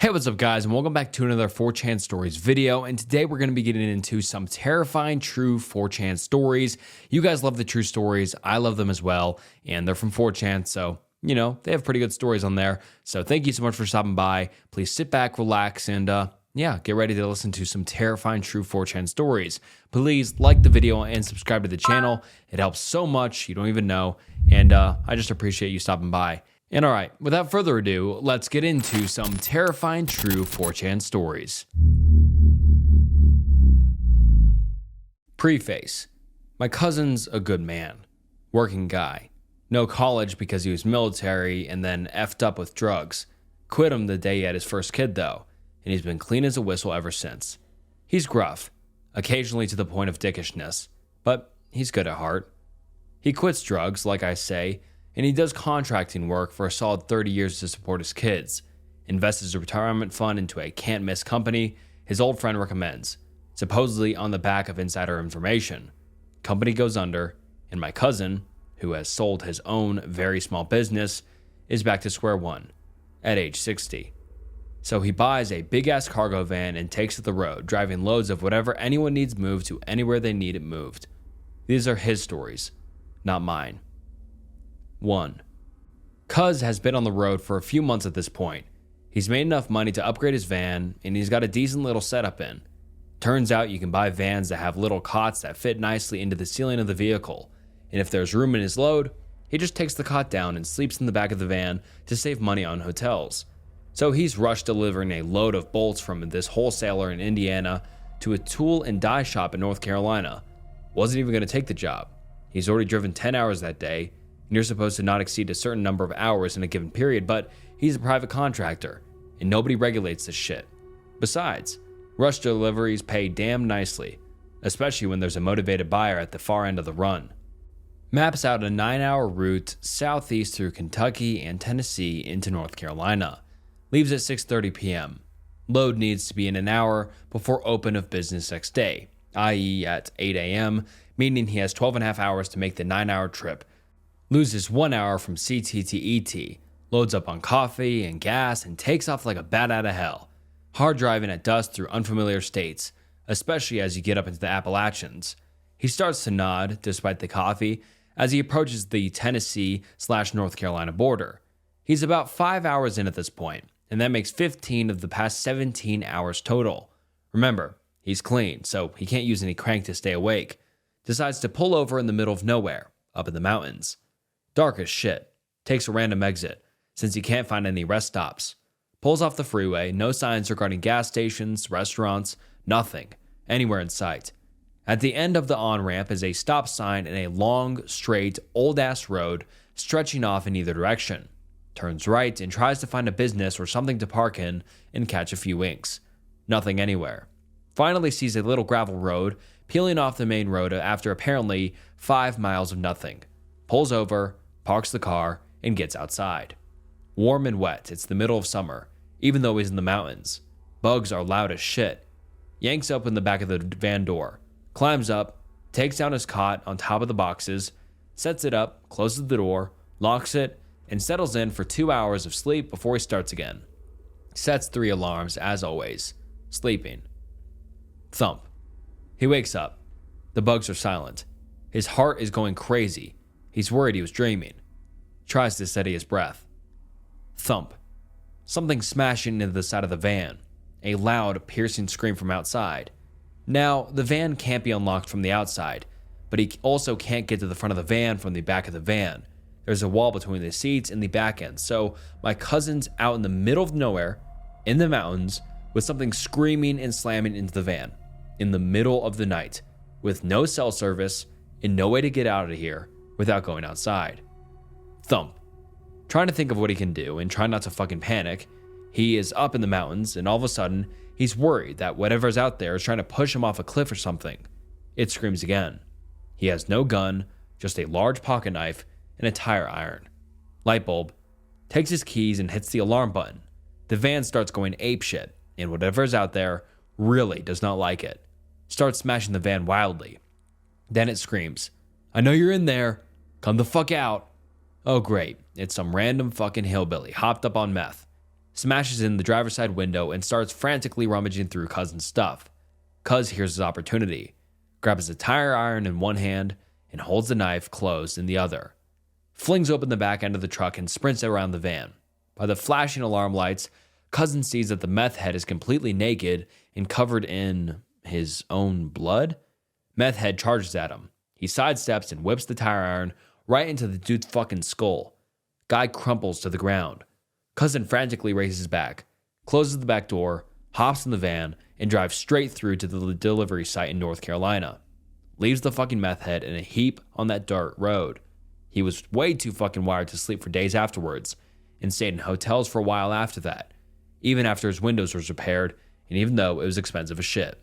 Hey, what's up guys, and welcome back to another 4chan Stories video, and today we're going to be getting into some terrifying true 4chan stories. You guys love the true stories, I love them as well, and they're from 4chan, so, you know, they have pretty good stories on there. So thank you so much for stopping by. Please sit back, relax, and yeah, get ready to listen to some terrifying true 4chan stories. Please like the video and subscribe to the channel. It helps so much, you don't even know, and I just appreciate you stopping by. And alright, without further ado, let's get into some terrifying true 4chan stories. Preface. My cousin's a good man. Working guy. No college because he was military and then effed up with drugs. Quit him the day he had his first kid though, and he's been clean as a whistle ever since. He's gruff, occasionally to the point of dickishness, but he's good at heart. He quits drugs, like I say, and he does contracting work for a solid 30 years to support his kids, invests his retirement fund into a can't-miss company his old friend recommends, supposedly on the back of insider information. Company goes under, and my cousin, who has sold his own very small business, is back to square one, at age 60. So he buys a big-ass cargo van and takes to the road, driving loads of whatever anyone needs moved to anywhere they need it moved. These are his stories, not mine. 1. Cuz has been on the road for a few months at this point. He's made enough money to upgrade his van, and he's got a decent little setup in. Turns out you can buy vans that have little cots that fit nicely into the ceiling of the vehicle, and if there's room in his load, he just takes the cot down and sleeps in the back of the van to save money on hotels. So he's rushed delivering a load of bolts from this wholesaler in Indiana to a tool and die shop in North Carolina. Wasn't even going to take the job. He's already driven 10 hours that day, and you're supposed to not exceed a certain number of hours in a given period, but he's a private contractor, and nobody regulates this shit. Besides, rush deliveries pay damn nicely, especially when there's a motivated buyer at the far end of the run. Maps out a 9-hour route southeast through Kentucky and Tennessee into North Carolina. Leaves at 6:30 p.m. Load needs to be in an hour before open of business next day, i.e. at 8 a.m., meaning he has 12 and a half hours to make the 9-hour trip. Loses 1 hour from CT to ET, loads up on coffee and gas, and takes off like a bat out of hell. Hard driving at dusk through unfamiliar states, especially as you get up into the Appalachians. He starts to nod, despite the coffee, as he approaches the Tennessee/North Carolina border. He's about 5 hours in at this point, and that makes 15 of the past 17 hours total. Remember, he's clean, so he can't use any crank to stay awake. Decides to pull over in the middle of nowhere, up in the mountains. Dark as shit. Takes a random exit, since he can't find any rest stops. Pulls off the freeway, no signs regarding gas stations, restaurants, nothing, anywhere in sight. At the end of the on-ramp is a stop sign and a long, straight, old-ass road stretching off in either direction. Turns right and tries to find a business or something to park in and catch a few winks. Nothing anywhere. Finally sees a little gravel road peeling off the main road after apparently 5 miles of nothing. Pulls over, parks the car, and gets outside. Warm and wet, it's the middle of summer, even though he's in the mountains. Bugs are loud as shit. Yanks open the back of the van door, climbs up, takes down his cot on top of the boxes, sets it up, closes the door, locks it, and settles in for 2 hours of sleep before he starts again. Sets 3 alarms, as always. Sleeping. Thump. He wakes up. The bugs are silent. His heart is going crazy. He's worried he was dreaming. Tries to steady his breath. Thump. Something smashing into the side of the van. A loud, piercing scream from outside. Now, the van can't be unlocked from the outside, but he also can't get to the front of the van from the back of the van. There's a wall between the seats and the back end, so my cousin's out in the middle of nowhere, in the mountains, with something screaming and slamming into the van, in the middle of the night, with no cell service and no way to get out of here without going outside. Thump. Trying to think of what he can do and trying not to fucking panic, he is up in the mountains and all of a sudden, he's worried that whatever's out there is trying to push him off a cliff or something. It screams again. He has no gun, just a large pocket knife and a tire iron. Light bulb. Takes his keys and hits the alarm button. The van starts going apeshit, and whatever's out there really does not like it. Starts smashing the van wildly. Then it screams, "I know you're in there. Come the fuck out." Oh great, it's some random fucking hillbilly hopped up on meth. smashes in the driver's side window, and starts frantically rummaging through Cousin's stuff. Cuz hears his opportunity, grabs a tire iron in one hand, and holds the knife closed in the other. Flings open the back end of the truck and sprints around the van. By the flashing alarm lights, Cousin sees that the meth head is completely naked and covered in his own blood. Meth head charges at him. He sidesteps and whips the tire iron right into the dude's fucking skull. Guy crumples to the ground. Cousin frantically races back, closes the back door, hops in the van, and drives straight through to the delivery site in North Carolina. Leaves the fucking meth head in a heap on that dirt road. He was way too fucking wired to sleep for days afterwards, and stayed in hotels for a while after that, even after his windows were repaired, and even though it was expensive as shit.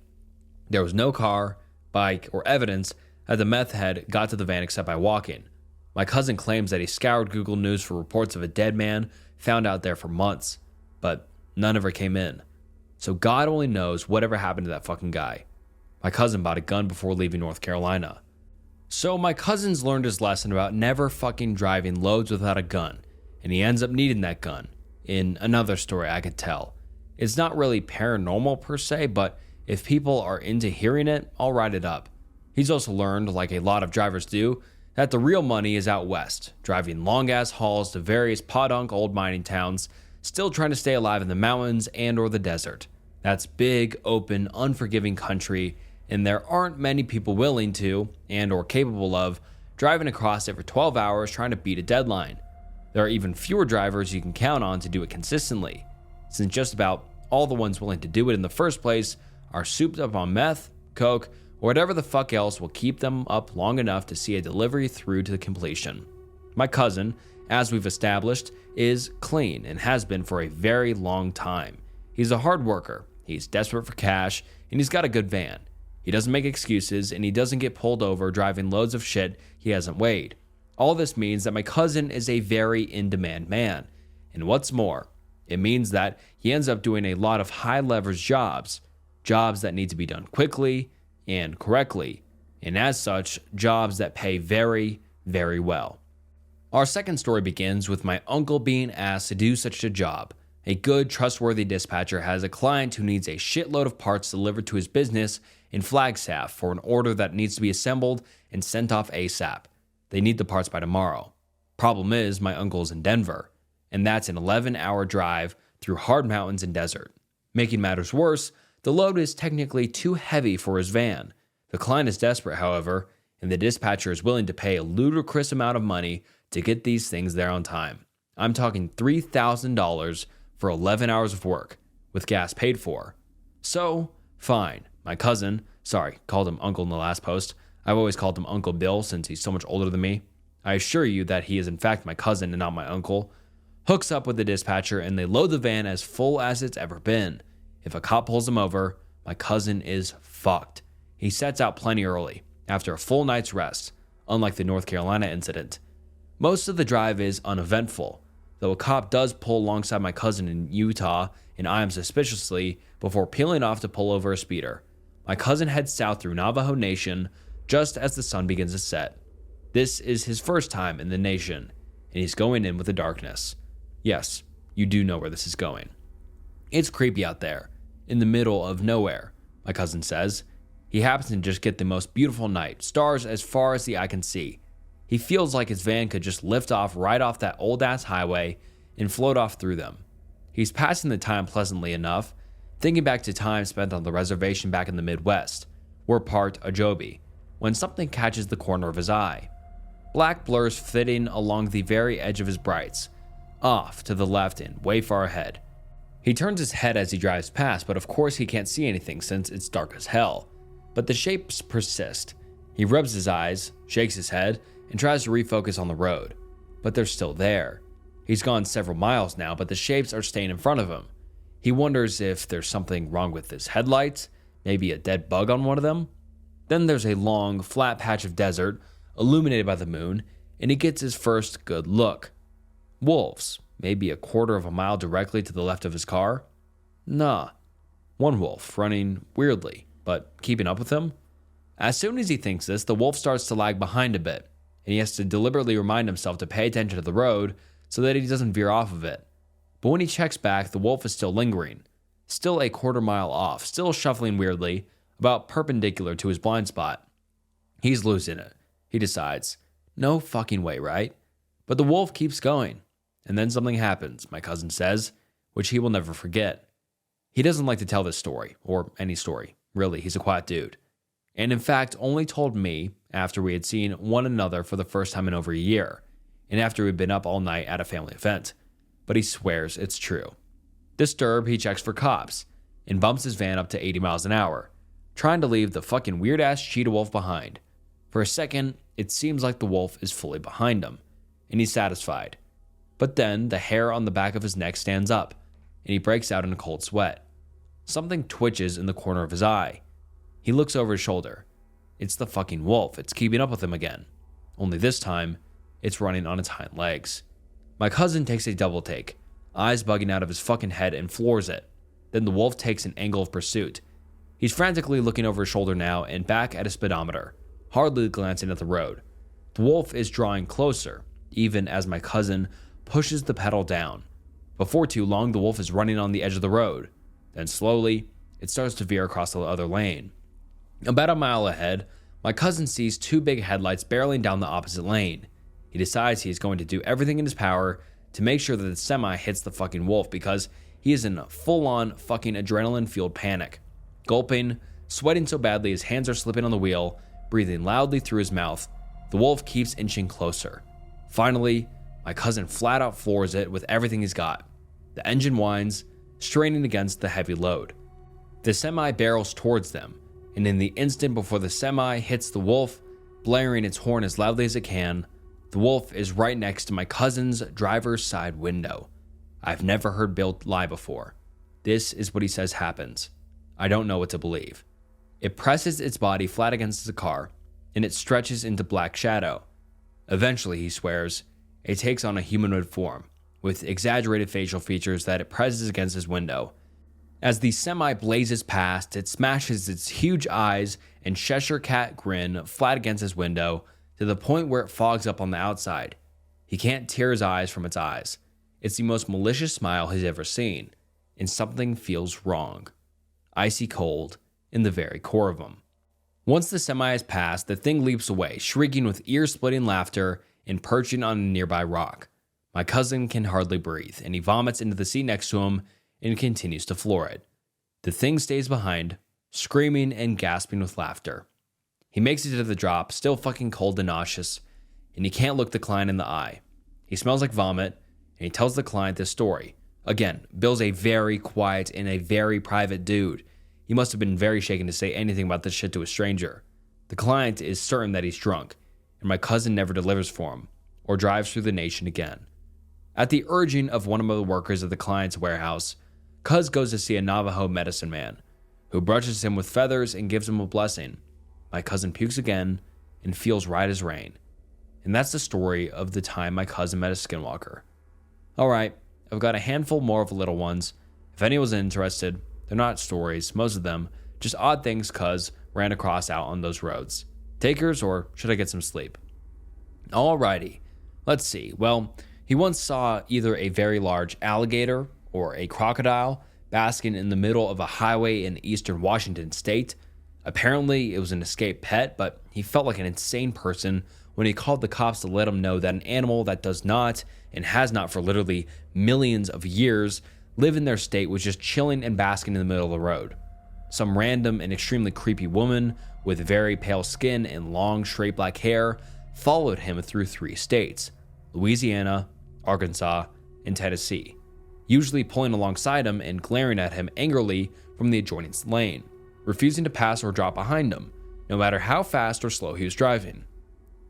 There was no car, bike, or evidence that the meth head got to the van except by walking. My cousin claims that he scoured Google News for reports of a dead man found out there for months, but none ever came in. So God only knows whatever happened to that fucking guy. My cousin bought a gun before leaving North Carolina. So my cousin's learned his lesson about never fucking driving loads without a gun, and he ends up needing that gun. In another story I could tell. It's not really paranormal per se, but if people are into hearing it, I'll write it up. He's also learned, like a lot of drivers do, that the real money is out west, driving long-ass hauls to various podunk old mining towns, still trying to stay alive in the mountains and or the desert. That's big, open, unforgiving country, and there aren't many people willing to, and or capable of, driving across it for 12 hours trying to beat a deadline. There are even fewer drivers you can count on to do it consistently, since just about all the ones willing to do it in the first place are souped up on meth, coke, or whatever the fuck else will keep them up long enough to see a delivery through to completion. My cousin, as we've established, is clean and has been for a very long time. He's a hard worker, he's desperate for cash, and he's got a good van. He doesn't make excuses, and he doesn't get pulled over driving loads of shit he hasn't weighed. All this means that my cousin is a very in-demand man. And what's more, it means that he ends up doing a lot of high-leverage jobs that need to be done quickly and correctly, and as such, jobs that pay very, very well. Our second story begins with my uncle being asked to do such a job. A good, trustworthy dispatcher has a client who needs a shitload of parts delivered to his business in Flagstaff for an order that needs to be assembled and sent off ASAP. They need the parts by tomorrow. Problem is, my uncle's in Denver, and that's an 11-hour drive through hard mountains and desert. Making matters worse, the load is technically too heavy for his van. The client is desperate, however, and the dispatcher is willing to pay a ludicrous amount of money to get these things there on time. I'm talking $3,000 for 11 hours of work, with gas paid for. So, fine. My cousin, called him uncle in the last post. I've always called him Uncle Bill since he's so much older than me. I assure you that he is in fact my cousin and not my uncle. Hooks up with the dispatcher and they load the van as full as it's ever been. If a cop pulls him over, my cousin is fucked. He sets out plenty early, after a full night's rest, unlike the North Carolina incident. Most of the drive is uneventful, though a cop does pull alongside my cousin in Utah and eye him suspiciously before peeling off to pull over a speeder. My cousin heads south through Navajo Nation just as the sun begins to set. This is his first time in the nation, and he's going in with the darkness. Yes, you do know where this is going. It's creepy out there, in the middle of nowhere, my cousin says. He happens to just get the most beautiful night, stars as far as the eye can see. He feels like his van could just lift off right off that old-ass highway and float off through them. He's passing the time pleasantly enough, thinking back to time spent on the reservation back in the Midwest. We're part Ajobi, when something catches the corner of his eye. Black blurs fitting along the very edge of his brights, off to the left and way far ahead. He turns his head as he drives past, but of course he can't see anything since it's dark as hell. But the shapes persist. He rubs his eyes, shakes his head, and tries to refocus on the road. But they're still there. He's gone several miles now, but the shapes are staying in front of him. He wonders if there's something wrong with his headlights, maybe a dead bug on one of them. Then there's a long, flat patch of desert, illuminated by the moon, and he gets his first good look. Wolves, maybe a quarter of a mile directly to the left of his car. Nah, one wolf running weirdly, but keeping up with him. As soon as he thinks this, the wolf starts to lag behind a bit, and he has to deliberately remind himself to pay attention to the road so that he doesn't veer off of it. But when he checks back, the wolf is still lingering, still a quarter mile off, still shuffling weirdly, about perpendicular to his blind spot. He's losing it. He decides, no fucking way, right? But the wolf keeps going. And then something happens, my cousin says, which he will never forget. He doesn't like to tell this story, or any story. Really, he's a quiet dude. And in fact, only told me after we had seen one another for the first time in over a year, and after we'd been up all night at a family event. But he swears it's true. Disturbed, he checks for cops, and bumps his van up to 80 miles an hour, trying to leave the fucking weird-ass cheetah wolf behind. For a second, it seems like the wolf is fully behind him, and he's satisfied. But then, the hair on the back of his neck stands up, and he breaks out in a cold sweat. Something twitches in the corner of his eye. He looks over his shoulder. It's the fucking wolf. It's keeping up with him again. Only this time, it's running on its hind legs. My cousin takes a double take, eyes bugging out of his fucking head, and floors it. Then the wolf takes an angle of pursuit. He's frantically looking over his shoulder now and back at his speedometer, hardly glancing at the road. The wolf is drawing closer, even as my cousin pushes the pedal down. Before too long, the wolf is running on the edge of the road. Then slowly, it starts to veer across the other lane. About a mile ahead, my cousin sees two big headlights barreling down the opposite lane. He decides he is going to do everything in his power to make sure that the semi hits the fucking wolf because he is in a full-on fucking adrenaline-fueled panic. Gulping, sweating so badly his hands are slipping on the wheel, breathing loudly through his mouth, the wolf keeps inching closer. Finally, my cousin flat out floors it with everything he's got. The engine whines, straining against the heavy load. The semi barrels towards them, and in the instant before the semi hits the wolf, blaring its horn as loudly as it can, the wolf is right next to my cousin's driver's side window. I've never heard Bill lie before. This is what he says happens. I don't know what to believe. It presses its body flat against the car, and it stretches into black shadow. Eventually, he swears, it takes on a humanoid form, with exaggerated facial features that it presses against his window. As the semi blazes past, it smashes its huge eyes and Cheshire cat grin flat against his window to the point where it fogs up on the outside. He can't tear his eyes from its eyes. It's the most malicious smile he's ever seen, and something feels wrong. Icy cold in the very core of him. Once the semi has passed, the thing leaps away, shrieking with ear-splitting laughter and perching on a nearby rock. My cousin can hardly breathe, and he vomits into the seat next to him and continues to floor it. The thing stays behind, screaming and gasping with laughter. He makes it to the drop, still fucking cold and nauseous, and he can't look the client in the eye. He smells like vomit, and he tells the client this story. Again, Bill's a very quiet and a very private dude. He must have been very shaken to say anything about this shit to a stranger. The client is certain that he's drunk, and my cousin never delivers for him, or drives through the nation again. At the urging of one of the workers at the client's warehouse, Cuz goes to see a Navajo medicine man, who brushes him with feathers and gives him a blessing. My cousin pukes again and feels right as rain. And that's the story of the time my cousin met a skinwalker. Alright, I've got a handful more of the little ones. If anyone's interested, they're not stories, most of them, just odd things Cuz ran across out on those roads. Takers, or should I get some sleep? Alrighty, let's see. Well, he once saw either a very large alligator or a crocodile basking in the middle of a highway in eastern Washington state. Apparently, it was an escaped pet, but he felt like an insane person when he called the cops to let him know that an animal that does not, and has not for literally millions of years, live in their state was just chilling and basking in the middle of the road. Some random and extremely creepy woman with very pale skin and long, straight black hair followed him through 3 states: Louisiana, Arkansas, and Tennessee, usually pulling alongside him and glaring at him angrily from the adjoining lane, refusing to pass or drop behind him, no matter how fast or slow he was driving.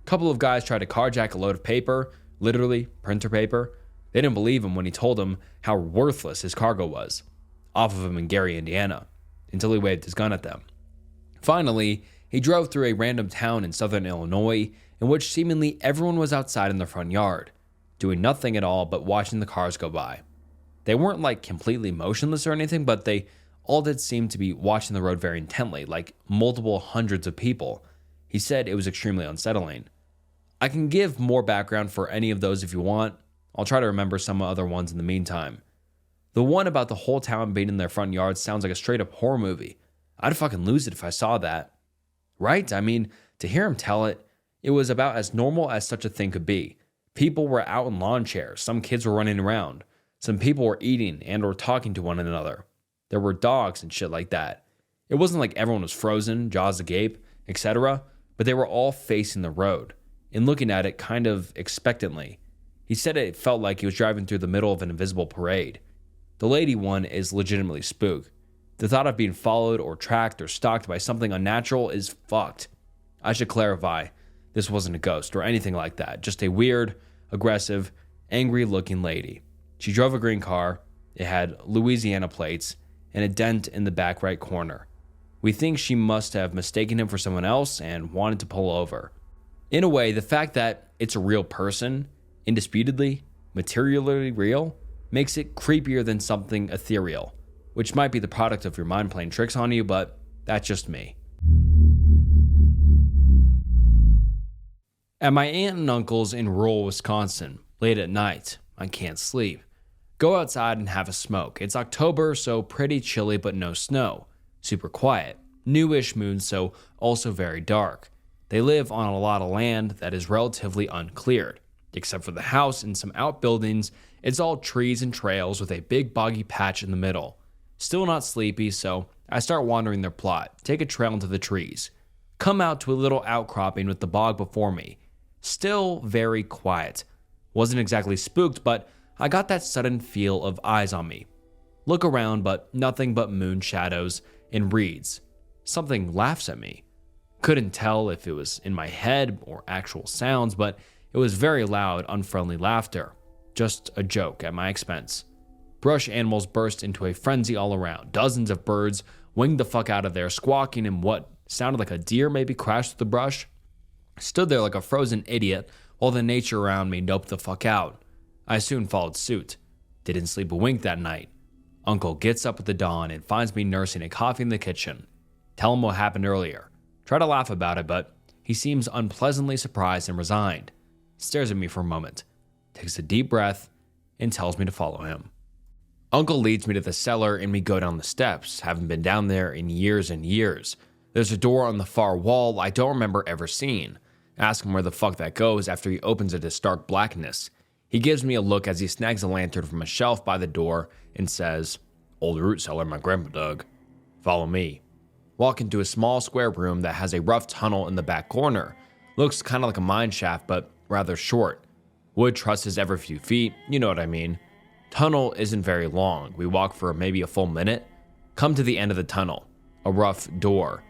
A couple of guys tried to carjack a load of paper, literally printer paper. They didn't believe him when he told them how worthless his cargo was, off of him in Gary, Indiana, until he waved his gun at them. Finally, he drove through a random town in southern Illinois in which seemingly everyone was outside in their front yard, doing nothing at all but watching the cars go by. They weren't like completely motionless or anything, but they all did seem to be watching the road very intently, like multiple hundreds of people. He said it was extremely unsettling. I can give more background for any of those if you want. I'll try to remember some other ones in the meantime. The one about the whole town being in their front yard sounds like a straight up horror movie. I'd fucking lose it if I saw that. Right? I mean, to hear him tell it, it was about as normal as such a thing could be. People were out in lawn chairs. Some kids were running around. Some people were eating and or talking to one another. There were dogs and shit like that. It wasn't like everyone was frozen, jaws agape, etc., but they were all facing the road and looking at it kind of expectantly. He said it felt like he was driving through the middle of an invisible parade. The lady one is legitimately spooked. The thought of being followed or tracked or stalked by something unnatural is fucked. I should clarify, this wasn't a ghost or anything like that, just a weird, aggressive, angry-looking lady. She drove a green car, it had Louisiana plates, and a dent in the back right corner. We think she must have mistaken him for someone else and wanted to pull over. In a way, the fact that it's a real person, indisputably, materially real, makes it creepier than something ethereal, which might be the product of your mind playing tricks on you, but that's just me. At my aunt and uncle's in rural Wisconsin, late at night, I can't sleep. Go outside and have a smoke. It's October, so pretty chilly but no snow. Super quiet. Newish moon, so also very dark. They live on a lot of land that is relatively uncleared. Except for the house and some outbuildings, it's all trees and trails with a big boggy patch in the middle. Still not sleepy, so I start wandering their plot, take a trail into the trees. Come out to a little outcropping with the bog before me. Still very quiet. Wasn't exactly spooked, but I got that sudden feel of eyes on me. Look around, but nothing but moon shadows and reeds. Something laughs at me. Couldn't tell if it was in my head or actual sounds, but it was very loud, unfriendly laughter. Just a joke at my expense. Brush animals burst into a frenzy all around. Dozens of birds winged the fuck out of there, squawking, and what sounded like a deer maybe crashed through the brush. Stood there like a frozen idiot while the nature around me noped the fuck out. I soon followed suit. Didn't sleep a wink that night. Uncle gets up at the dawn and finds me nursing a coffee in the kitchen. Tell him what happened earlier. Try to laugh about it, but he seems unpleasantly surprised and resigned. Stares at me for a moment, takes a deep breath, and tells me to follow him. Uncle leads me to the cellar and we go down the steps. Haven't been down there in years and years. There's a door on the far wall I don't remember ever seeing. Ask him where the fuck that goes after he opens it to stark blackness. He gives me a look as he snags a lantern from a shelf by the door and says, "Old root cellar my grandpa dug. Follow me." Walk into a small square room that has a rough tunnel in the back corner. Looks kind of like a mine shaft, but rather short. Wood trusses every few feet, you know what I mean. Tunnel isn't very long. We walk for maybe a full minute. Come to the end of the tunnel. A rough door.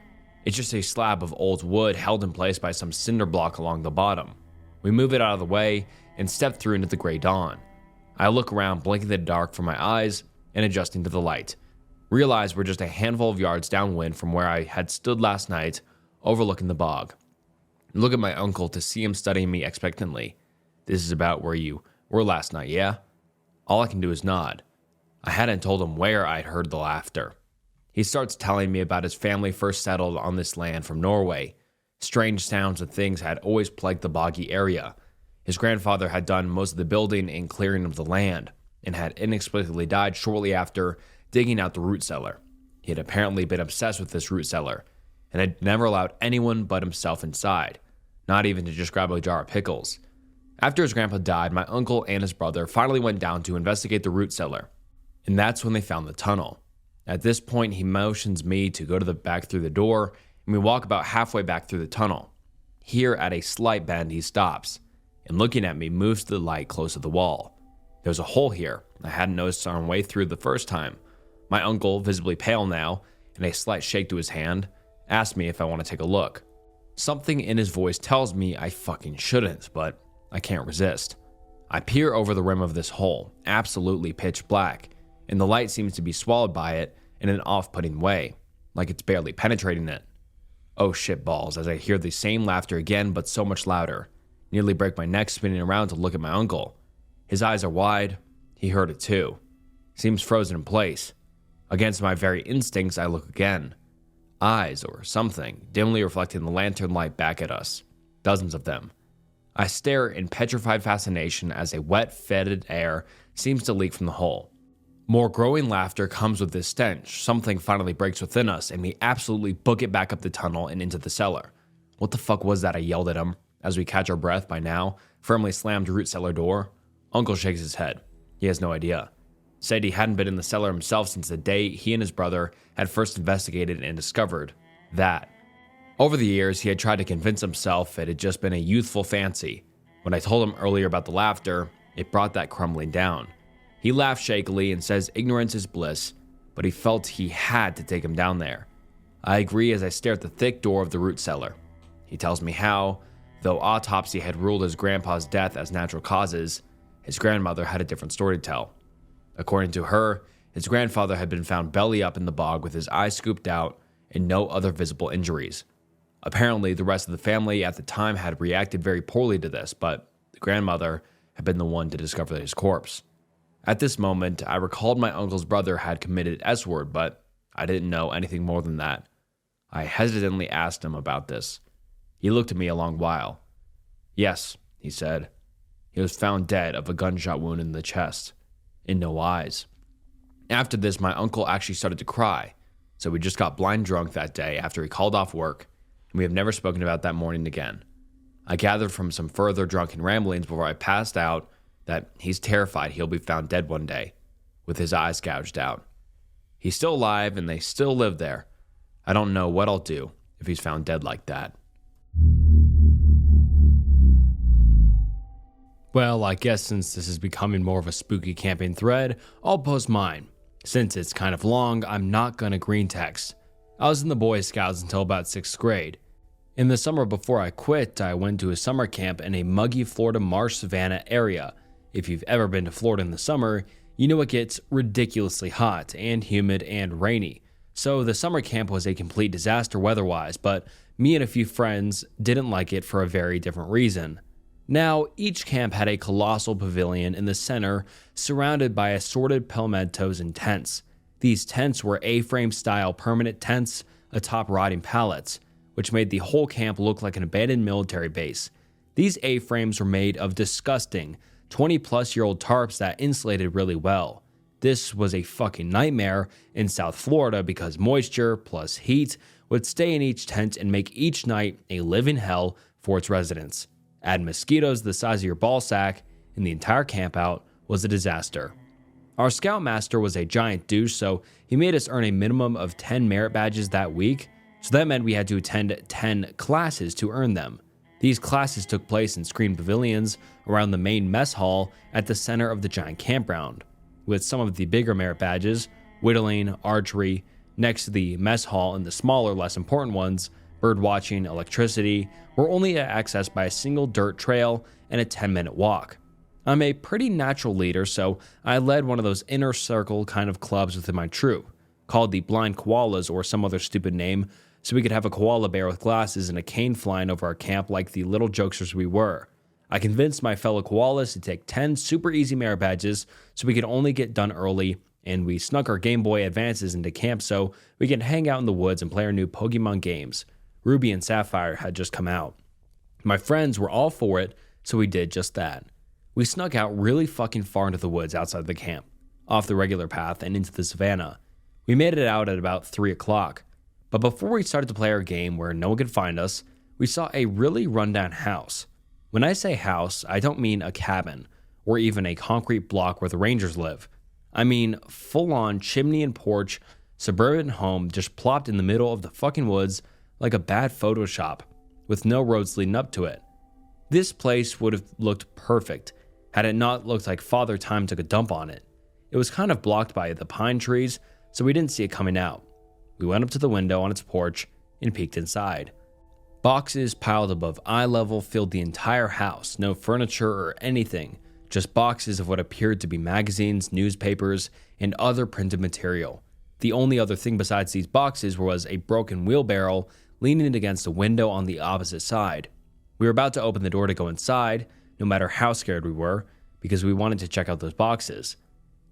It's just a slab of old wood held in place by some cinder block along the bottom. We move it out of the way and step through into the gray dawn. I look around, blinking the dark from my eyes and adjusting to the light. Realize we're just a handful of yards downwind from where I had stood last night, overlooking the bog. Look at my uncle to see him studying me expectantly. This is about where you were last night, yeah? All I can do is nod. I hadn't told him where I'd heard the laughter. He starts telling me about his family first settled on this land from Norway. Strange sounds and things had always plagued the boggy area. His grandfather had done most of the building and clearing of the land, and had inexplicably died shortly after digging out the root cellar. He had apparently been obsessed with this root cellar, and had never allowed anyone but himself inside, not even to just grab a jar of pickles. After his grandpa died, my uncle and his brother finally went down to investigate the root cellar, and that's when they found the tunnel. At this point, he motions me to go to the back through the door, and we walk about halfway back through the tunnel. Here, at a slight bend, he stops, and looking at me, moves to the light close to the wall. There's a hole here I hadn't noticed on our way through the first time. My uncle, visibly pale now, and a slight shake to his hand, asks me if I want to take a look. Something in his voice tells me I fucking shouldn't, but I can't resist. I peer over the rim of this hole, absolutely pitch black, and the light seems to be swallowed by it in an off-putting way, like it's barely penetrating it. Oh shit balls, as I hear the same laughter again, but so much louder. Nearly break my neck spinning around to look at my uncle. His eyes are wide. He heard it too. Seems frozen in place. Against my very instincts, I look again. Eyes or something, dimly reflecting the lantern light back at us. Dozens of them. I stare in petrified fascination as a wet, fetid air seems to leak from the hole. More growing laughter comes with this stench. Something finally breaks within us, and we absolutely book it back up the tunnel and into the cellar. What the fuck was that? I yelled at him as we catch our breath by now, firmly slammed root cellar door. Uncle shakes his head. He has no idea. Said he hadn't been in the cellar himself since the day he and his brother had first investigated and discovered that. Over the years, he had tried to convince himself it had just been a youthful fancy. When I told him earlier about the laughter, it brought that crumbling down. He laughed shakily and says ignorance is bliss, but he felt he had to take him down there. I agree as I stare at the thick door of the root cellar. He tells me how, though autopsy had ruled his grandpa's death as natural causes, his grandmother had a different story to tell. According to her, his grandfather had been found belly up in the bog with his eyes scooped out and no other visible injuries. Apparently, the rest of the family at the time had reacted very poorly to this, but the grandmother had been the one to discover his corpse. At this moment, I recalled my uncle's brother had committed S-word, but I didn't know anything more than that. I hesitantly asked him about this. He looked at me a long while. Yes, he said. He was found dead of a gunshot wound in the chest, and no eyes. After this, my uncle actually started to cry, so we just got blind drunk that day after he called off work, and we have never spoken about that morning again. I gathered from some further drunken ramblings before I passed out that he's terrified he'll be found dead one day, with his eyes gouged out. He's still alive, and they still live there. I don't know what I'll do if he's found dead like that. Well, I guess since this is becoming more of a spooky camping thread, I'll post mine. Since it's kind of long, I'm not gonna green text. I was in the Boy Scouts until about 6th grade. In the summer before I quit, I went to a summer camp in a muggy Florida marsh savanna area. If you've ever been to Florida in the summer, you know it gets ridiculously hot and humid and rainy. So the summer camp was a complete disaster weather-wise, but me and a few friends didn't like it for a very different reason. Now, each camp had a colossal pavilion in the center, surrounded by assorted palmettos and tents. These tents were A-frame style permanent tents atop rotting pallets, which made the whole camp look like an abandoned military base. These A-frames were made of disgusting 20-plus-year-old tarps that insulated really well. This was a fucking nightmare in South Florida because moisture plus heat would stay in each tent and make each night a living hell for its residents. Add mosquitoes the size of your ball sack, and the entire campout was a disaster. Our scoutmaster was a giant douche, so he made us earn a minimum of 10 merit badges that week, so that meant we had to attend 10 classes to earn them. These classes took place in screened pavilions around the main mess hall at the center of the giant campground, with some of the bigger merit badges, whittling, archery, next to the mess hall, and the smaller, less important ones, birdwatching, electricity, were only accessed by a single dirt trail and a 10-minute walk. I'm a pretty natural leader, so I led one of those inner circle kind of clubs within my troop, called the Blind Koalas or some other stupid name, so we could have a koala bear with glasses and a cane flying over our camp like the little jokesters we were. I convinced my fellow koalas to take 10 super easy merit badges so we could only get done early, and we snuck our Game Boy Advances into camp so we could hang out in the woods and play our new Pokemon games. Ruby and Sapphire had just come out. My friends were all for it, so we did just that. We snuck out really fucking far into the woods outside the camp, off the regular path and into the savannah. We made it out at about 3 o'clock, but before we started to play our game where no one could find us, we saw a really rundown house. When I say house, I don't mean a cabin, or even a concrete block where the Rangers live. I mean full-on chimney and porch, suburban home just plopped in the middle of the fucking woods like a bad Photoshop, with no roads leading up to it. This place would have looked perfect had it not looked like Father Time took a dump on it. It was kind of blocked by the pine trees, so we didn't see it coming out. We went up to the window on its porch and peeked inside. Boxes piled above eye level filled the entire house, no furniture or anything, just boxes of what appeared to be magazines, newspapers, and other printed material. The only other thing besides these boxes was a broken wheelbarrow leaning against a window on the opposite side. We were about to open the door to go inside, no matter how scared we were, because we wanted to check out those boxes.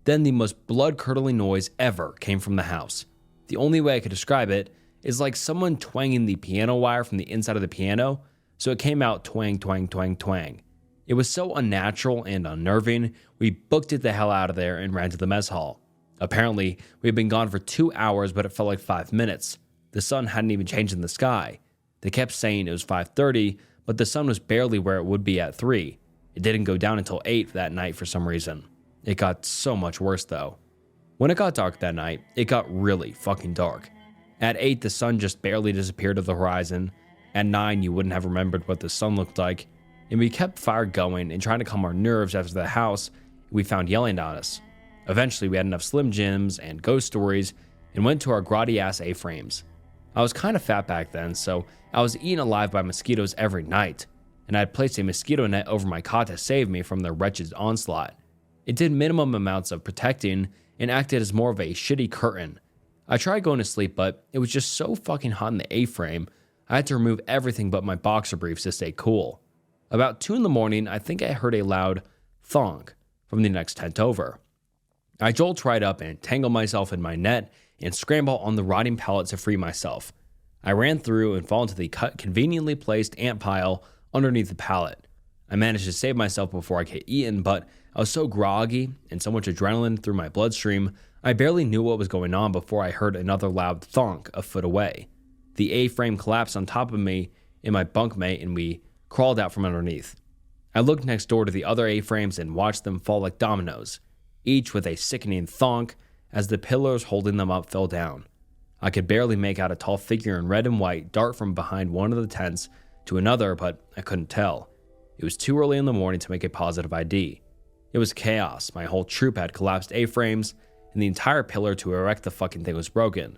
Then the most blood-curdling noise ever came from the house. The only way I could describe it is like someone twanging the piano wire from the inside of the piano, so it came out twang, twang, twang, twang. It was so unnatural and unnerving, we booked it the hell out of there and ran to the mess hall. Apparently, we had been gone for 2 hours, but it felt like 5 minutes. The sun hadn't even changed in the sky. They kept saying it was 5:30, but the sun was barely where it would be at 3. It didn't go down until 8 that night for some reason. It got so much worse though. When it got dark that night, it got really fucking dark. At 8, the sun just barely disappeared to the horizon. At 9, you wouldn't have remembered what the sun looked like. And we kept fire going and trying to calm our nerves after the house we found yelling at us. Eventually, we had enough Slim Jims and ghost stories and went to our grotty ass A-frames. I was kind of fat back then, so I was eaten alive by mosquitoes every night, and I had placed a mosquito net over my cot to save me from their wretched onslaught. It did minimum amounts of protecting and acted as more of a shitty curtain. I tried going to sleep, but it was just so fucking hot in the A-frame, I had to remove everything but my boxer briefs to stay cool. About 2 in the morning, I think I heard a loud thonk from the next tent over. I jolt right up and tangle myself in my net and scramble on the rotting pallet to free myself. I ran through and fall into the conveniently placed ant pile underneath the pallet. I managed to save myself before I get eaten, but I was so groggy and so much adrenaline through my bloodstream, I barely knew what was going on before I heard another loud thonk a foot away. The A-frame collapsed on top of me and my bunkmate, and we crawled out from underneath. I looked next door to the other A-frames and watched them fall like dominoes, each with a sickening thonk as the pillars holding them up fell down. I could barely make out a tall figure in red and white dart from behind one of the tents to another, but I couldn't tell. It was too early in the morning to make a positive ID. It was chaos. My whole troop had collapsed A-frames, and the entire pillar to erect the fucking thing was broken.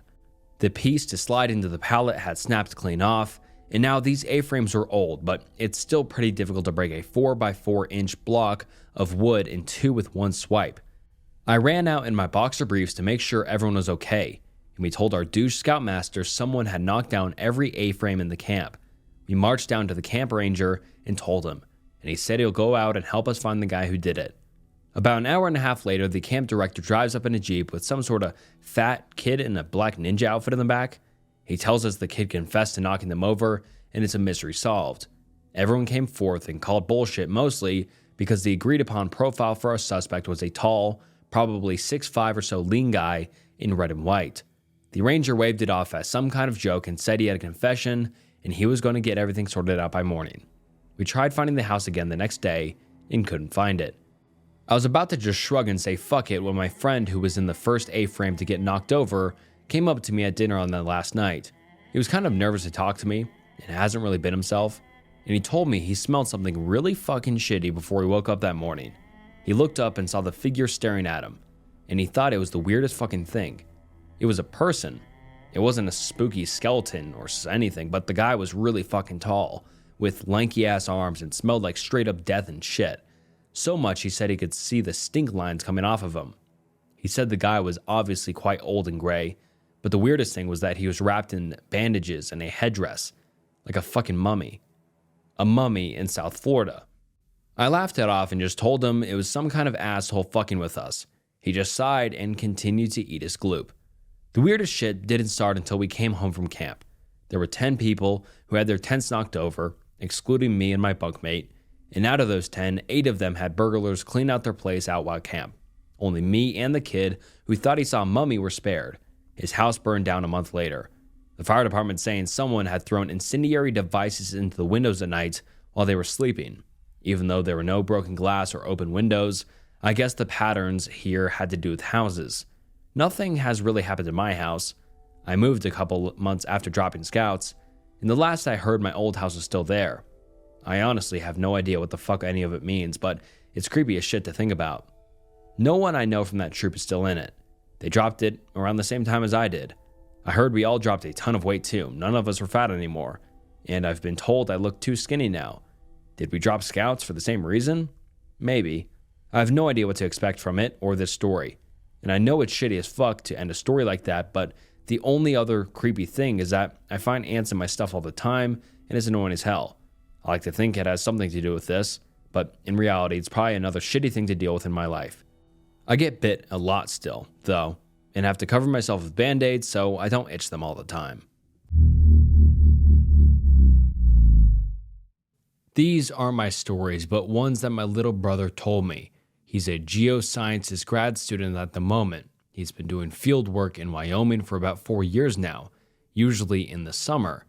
The piece to slide into the pallet had snapped clean off, and now these A-frames were old, but it's still pretty difficult to break a 4x4-inch block of wood in two with one swipe. I ran out in my boxer briefs to make sure everyone was okay, and we told our douche scoutmaster someone had knocked down every A-frame in the camp. We marched down to the camp ranger and told him, and he said he'll go out and help us find the guy who did it. About an hour and a half later, the camp director drives up in a Jeep with some sort of fat kid in a black ninja outfit in the back. He tells us the kid confessed to knocking them over, and it's a mystery solved. Everyone came forth and called bullshit, mostly because the agreed upon profile for our suspect was a tall, probably 6'5" or so lean guy in red and white. The ranger waved it off as some kind of joke and said he had a confession and he was going to get everything sorted out by morning. We tried finding the house again the next day and couldn't find it. I was about to just shrug and say fuck it when my friend who was in the first A-frame to get knocked over came up to me at dinner on that last night. He was kind of nervous to talk to me and hasn't really been himself, and he told me he smelled something really fucking shitty before he woke up that morning. He looked up and saw the figure staring at him, and he thought it was the weirdest fucking thing. It was a person. It wasn't a spooky skeleton or anything, but the guy was really fucking tall, with lanky ass arms, and smelled like straight up death and shit. So much he said he could see the stink lines coming off of him. He said the guy was obviously quite old and gray, but the weirdest thing was that he was wrapped in bandages and a headdress, like a fucking mummy. A mummy in South Florida. I laughed it off and just told him it was some kind of asshole fucking with us. He just sighed and continued to eat his gloop. The weirdest shit didn't start until we came home from camp. There were 10 people who had their tents knocked over, excluding me and my bunkmate, and out of those 10, 8 of them had burglars clean out their place out while camp. Only me and the kid who thought he saw a mummy were spared. His house burned down a month later. The fire department saying someone had thrown incendiary devices into the windows at night while they were sleeping. Even though there were no broken glass or open windows, I guess the patterns here had to do with houses. Nothing has really happened to my house. I moved a couple months after dropping scouts, and the last I heard my old house was still there. I honestly have no idea what the fuck any of it means, but it's creepy as shit to think about. No one I know from that troop is still in it. They dropped it around the same time as I did. I heard we all dropped a ton of weight too. None of us were fat anymore, and I've been told I look too skinny now. Did we drop scouts for the same reason? Maybe. I have no idea what to expect from it or this story, and I know it's shitty as fuck to end a story like that, but the only other creepy thing is that I find ants in my stuff all the time, and it's annoying as hell. I like to think it has something to do with this, but in reality, it's probably another shitty thing to deal with in my life. I get bit a lot still, though, and have to cover myself with band-aids so I don't itch them all the time. These aren't my stories, but ones that my little brother told me. He's a geosciences grad student at the moment. He's been doing field work in Wyoming for about 4 years now, usually in the summer.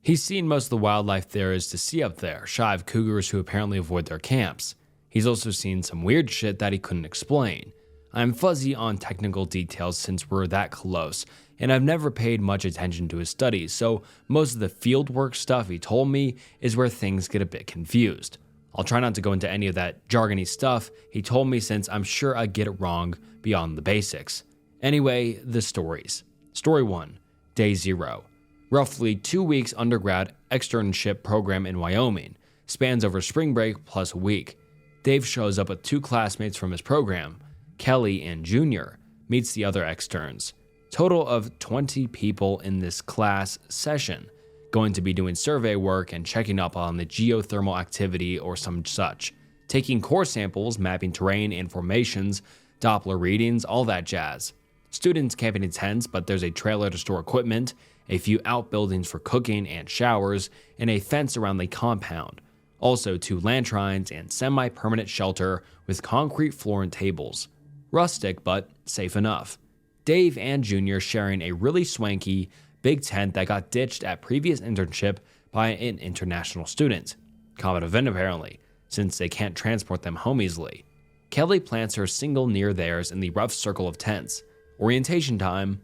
He's seen most of the wildlife there is to see up there, shy of cougars who apparently avoid their camps. He's also seen some weird shit that he couldn't explain. I'm fuzzy on technical details since we're that close, and I've never paid much attention to his studies, so most of the fieldwork stuff he told me is where things get a bit confused. I'll try not to go into any of that jargony stuff he told me since I'm sure I'd get it wrong beyond the basics. Anyway, the stories. Story 1, Day 0. Roughly 2 weeks undergrad externship program in Wyoming, spans over spring break plus a week. Dave shows up with 2 classmates from his program, Kelly and Junior, meets the other externs. Total of 20 people in this class session, going to be doing survey work and checking up on the geothermal activity or some such, taking core samples, mapping terrain and formations, Doppler readings, all that jazz. Students camping in tents, but there's a trailer to store equipment, a few outbuildings for cooking and showers, and a fence around the compound. Also 2 lanterns and semi-permanent shelter with concrete floor and tables. Rustic, but safe enough. Dave and Junior sharing a really swanky, big tent that got ditched at previous internship by an international student. Common event apparently, since they can't transport them home easily. Kelly plants her single near theirs in the rough circle of tents. Orientation time.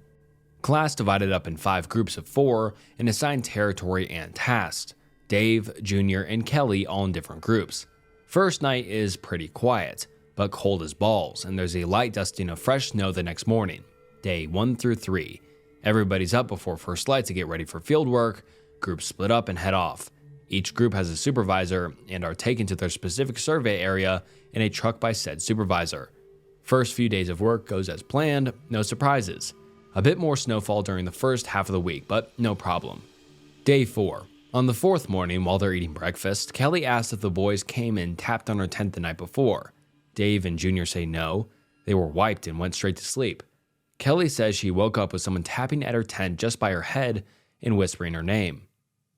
Class divided up in 5 groups of 4 and assigned territory and tasks. Dave, Junior, and Kelly all in different groups. First night is pretty quiet, but cold as balls, and there's a light dusting of fresh snow the next morning. Day 1 through 3. Everybody's up before first light to get ready for field work. Groups split up and head off. Each group has a supervisor and are taken to their specific survey area in a truck by said supervisor. First few days of work goes as planned, no surprises. A bit more snowfall during the first half of the week, but no problem. Day 4. On the 4th morning, while they're eating breakfast, Kelly asks if the boys came and tapped on her tent the night before. Dave and Junior say no. They were wiped and went straight to sleep. Kelly says she woke up with someone tapping at her tent just by her head and whispering her name.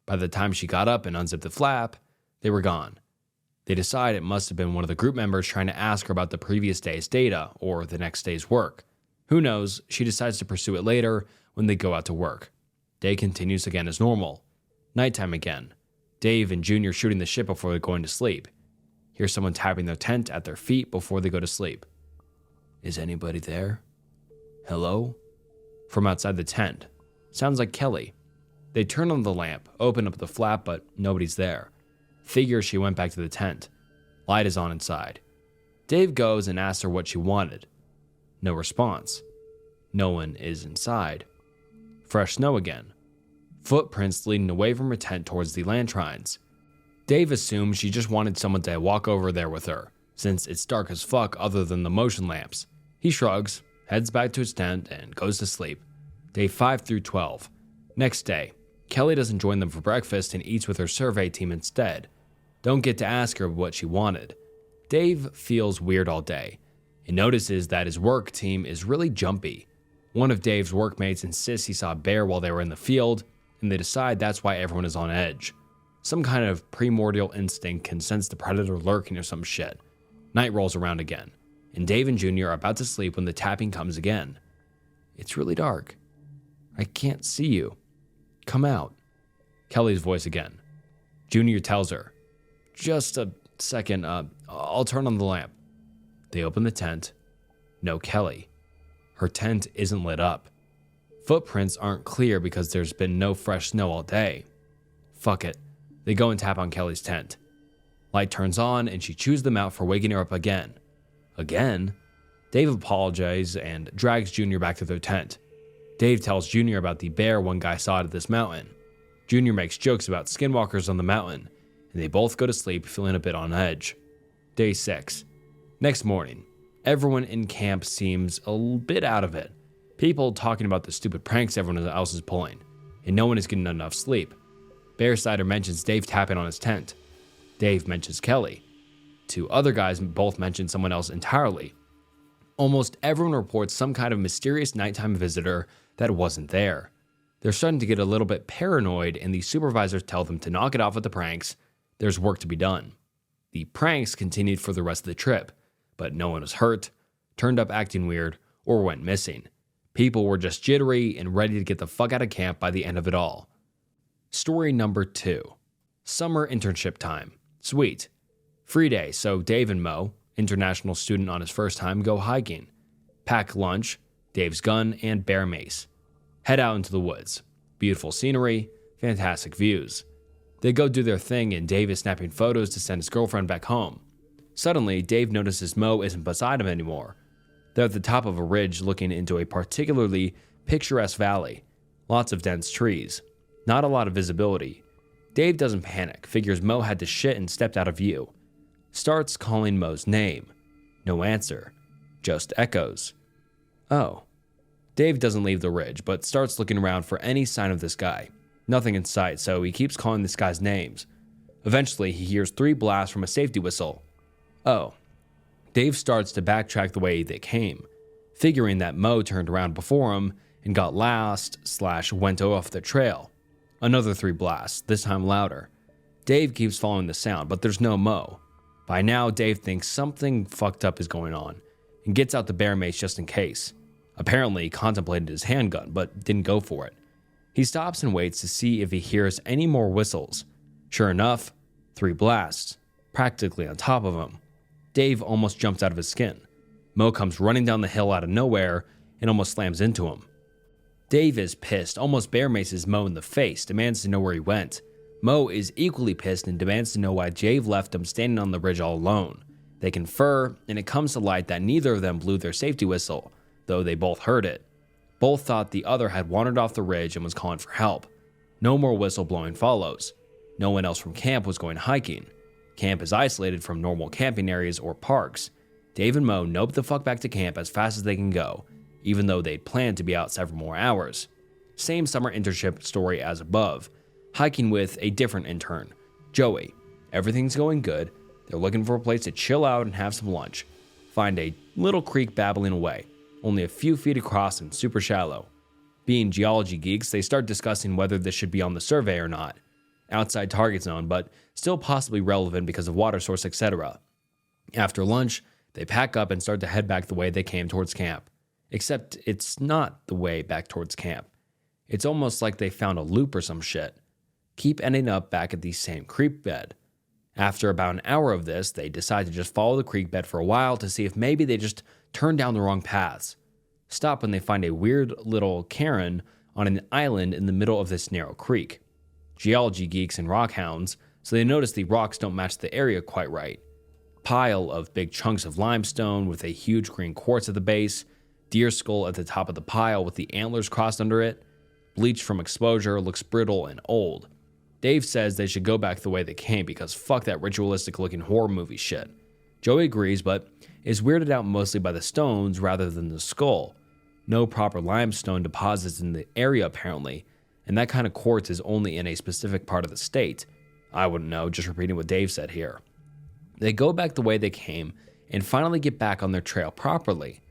By the time she got up and unzipped the flap, they were gone. They decide it must have been one of the group members trying to ask her about the previous day's data or the next day's work. Who knows, she decides to pursue it later when they go out to work. Day continues again as normal. Nighttime again. Dave and Junior shooting the shit before they're going to sleep. Hear someone tapping their tent at their feet before they go to sleep. Is anybody there? Hello? From outside the tent. Sounds like Kelly. They turn on the lamp, open up the flap, but nobody's there. Figures she went back to the tent. Light is on inside. Dave goes and asks her what she wanted. No response. No one is inside. Fresh snow again. Footprints leading away from her tent towards the lanterns. Dave assumes she just wanted someone to walk over there with her, since it's dark as fuck other than the motion lamps. He shrugs, heads back to his tent, and goes to sleep. Day 5 through 12. Next day, Kelly doesn't join them for breakfast and eats with her survey team instead. Don't get to ask her what she wanted. Dave feels weird all day and notices that his work team is really jumpy. One of Dave's workmates insists he saw a bear while they were in the field, and they decide that's why everyone is on edge. Some kind of primordial instinct can sense the predator lurking or some shit. Night rolls around again, and Dave and Junior are about to sleep when the tapping comes again. It's really dark. I can't see you. Come out. Kelly's voice again. Junior tells her, just a second, I'll turn on the lamp. They open the tent. No Kelly. Her tent isn't lit up. Footprints aren't clear because there's been no fresh snow all day. Fuck it. They go and tap on Kelly's tent. Light turns on and she chews them out for waking her up again. Again? Dave apologizes and drags Junior back to their tent. Dave tells Junior about the bear one guy saw at this mountain. Junior makes jokes about skinwalkers on the mountain, and they both go to sleep feeling a bit on edge. Day 6. Next morning, everyone in camp seems a bit out of it. People talking about the stupid pranks everyone else is pulling, and no one is getting enough sleep. Bearsider mentions Dave tapping on his tent. Dave mentions Kelly. 2 other guys both mention someone else entirely. Almost everyone reports some kind of mysterious nighttime visitor that wasn't there. They're starting to get a little bit paranoid, and the supervisors tell them to knock it off with the pranks. There's work to be done. The pranks continued for the rest of the trip, but no one was hurt, turned up acting weird, or went missing. People were just jittery and ready to get the fuck out of camp by the end of it all. Story number 2. Summer internship time. Sweet. Free day, so Dave and Mo, international student on his first time, go hiking. Pack lunch, Dave's gun, and bear mace. Head out into the woods. Beautiful scenery, fantastic views. They go do their thing and Dave is snapping photos to send his girlfriend back home. Suddenly, Dave notices Mo isn't beside him anymore. They're at the top of a ridge looking into a particularly picturesque valley. Lots of dense trees. Not a lot of visibility. Dave doesn't panic, figures Mo had to shit and stepped out of view. Starts calling Mo's name. No answer. Just echoes. Oh. Dave doesn't leave the ridge, but starts looking around for any sign of this guy. Nothing in sight, so he keeps calling this guy's names. Eventually, he hears 3 blasts from a safety whistle. Oh. Dave starts to backtrack the way they came, figuring that Mo turned around before him and got lost/went off the trail. Another 3 blasts, this time louder. Dave keeps following the sound, but there's no Mo. By now, Dave thinks something fucked up is going on and gets out the bear mace just in case. Apparently, he contemplated his handgun, but didn't go for it. He stops and waits to see if he hears any more whistles. Sure enough, 3 blasts, practically on top of him. Dave almost jumps out of his skin. Mo comes running down the hill out of nowhere and almost slams into him. Dave is pissed, almost bear maces Mo in the face, demands to know where he went. Mo is equally pissed and demands to know why Dave left him standing on the ridge all alone. They confer, and it comes to light that neither of them blew their safety whistle, though they both heard it. Both thought the other had wandered off the ridge and was calling for help. No more whistle blowing follows. No one else from camp was going hiking. Camp is isolated from normal camping areas or parks. Dave and Mo nope the fuck back to camp as fast as they can go, even though they'd planned to be out several more hours. Same summer internship story as above. Hiking with a different intern, Joey. Everything's going good. They're looking for a place to chill out and have some lunch. Find a little creek babbling away, only a few feet across and super shallow. Being geology geeks, they start discussing whether this should be on the survey or not. Outside target zone, but still possibly relevant because of water source, etc. After lunch, they pack up and start to head back the way they came towards camp. Except it's not the way back towards camp. It's almost like they found a loop or some shit. Keep ending up back at the same creek bed. After about an hour of this, they decide to just follow the creek bed for a while to see if maybe they just turned down the wrong paths. Stop when they find a weird little cairn on an island in the middle of this narrow creek. Geology geeks and rock hounds, so they notice the rocks don't match the area quite right. Pile of big chunks of limestone with a huge green quartz at the base, deer skull at the top of the pile with the antlers crossed under it. Bleached from exposure, looks brittle and old. Dave says they should go back the way they came because fuck that ritualistic looking horror movie shit. Joey agrees, but is weirded out mostly by the stones rather than the skull. No proper limestone deposits in the area apparently, and that kind of quartz is only in a specific part of the state. I wouldn't know, just repeating what Dave said here. They go back the way they came and finally get back on their trail properly.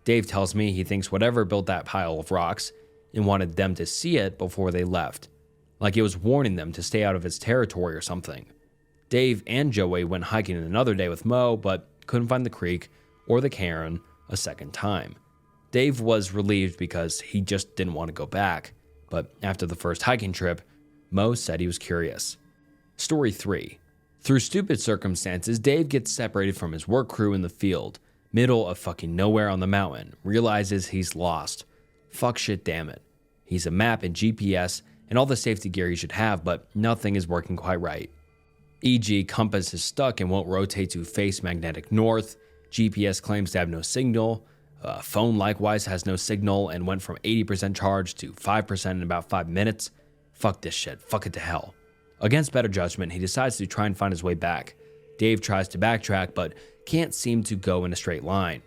Dave tells me he thinks whatever built that pile of rocks and wanted them to see it before they left, like it was warning them to stay out of its territory or something. Dave and Joey went hiking another day with Mo, but couldn't find the creek or the cairn a second time. Dave was relieved because he just didn't want to go back, but after the first hiking trip, Mo said he was curious. Story 3. Through stupid circumstances, Dave gets separated from his work crew in the field, middle of fucking nowhere on the mountain, realizes he's lost. Fuck shit, damn it. He's a map and GPS and all the safety gear he should have, but nothing is working quite right. E.g., compass is stuck and won't rotate to face magnetic north. GPS claims to have no signal. Phone likewise has no signal and went from 80% charge to 5% in about 5 minutes. Fuck this shit. Fuck it to hell. Against better judgment, he decides to try and find his way back. Dave tries to backtrack, but can't seem to go in a straight line.